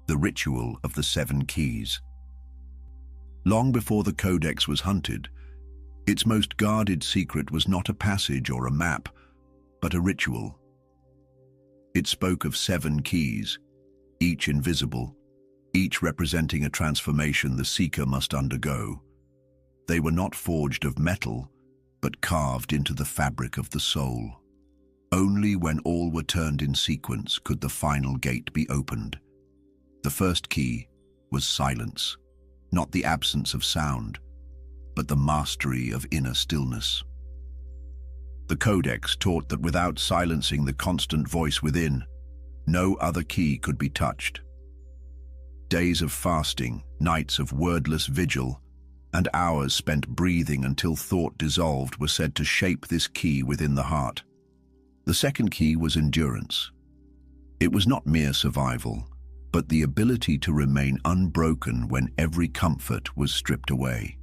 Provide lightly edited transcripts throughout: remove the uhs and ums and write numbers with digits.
The Ritual of the Seven Keys. Long before the Codex was hunted, its most guarded secret was not a passage or a map, but a ritual. It spoke of 7 keys, each invisible, each representing a transformation the seeker must undergo. They were not forged of metal, but carved into the fabric of the soul. Only when all were turned in sequence could the final gate be opened. The first key was silence, not the absence of sound, but the mastery of inner stillness. The Codex taught that without silencing the constant voice within, no other key could be touched. Days of fasting, nights of wordless vigil, and hours spent breathing until thought dissolved were said to shape this key within the heart. The second key was endurance. It was not mere survival, but the ability to remain unbroken when every comfort was stripped away.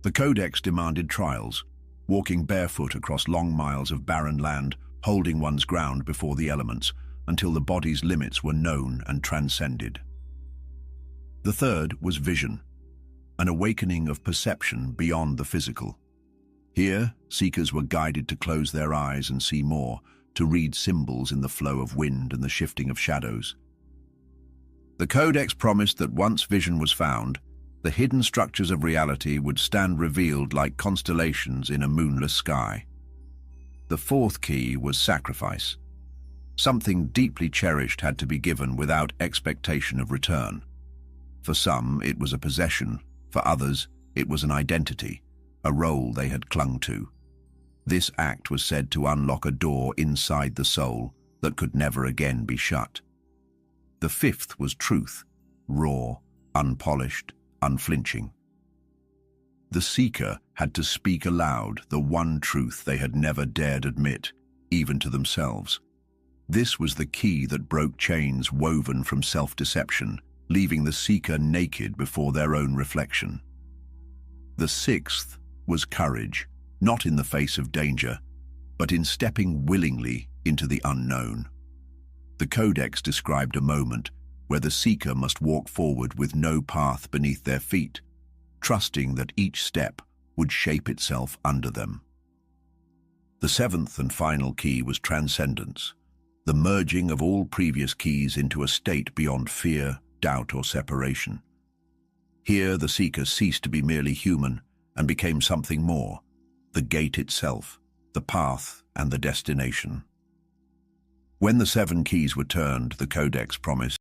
The Codex demanded trials, walking barefoot across long miles of barren land, holding one's ground before the elements, until the body's limits were known and transcended. The third was vision, an awakening of perception beyond the physical. Here, seekers were guided to close their eyes and see more, to read symbols in the flow of wind and the shifting of shadows. The Codex promised that once vision was found, the hidden structures of reality would stand revealed like constellations in a moonless sky. The fourth key was sacrifice. Something deeply cherished had to be given without expectation of return. For some, it was a possession. For others, it was an identity, a role they had clung to. This act was said to unlock a door inside the soul that could never again be shut. The fifth was truth, raw, unpolished, unflinching. The seeker had to speak aloud the one truth they had never dared admit, even to themselves. This was the key that broke chains woven from self-deception, leaving the seeker naked before their own reflection. The sixth was courage, not in the face of danger, but in stepping willingly into the unknown. The Codex described a moment where the seeker must walk forward with no path beneath their feet, trusting that each step would shape itself under them. The seventh and final key was transcendence, the merging of all previous keys into a state beyond fear, doubt, or separation. Here the seeker ceased to be merely human and became something more, the gate itself, the path and the destination. When the 7 keys were turned, the Codex promised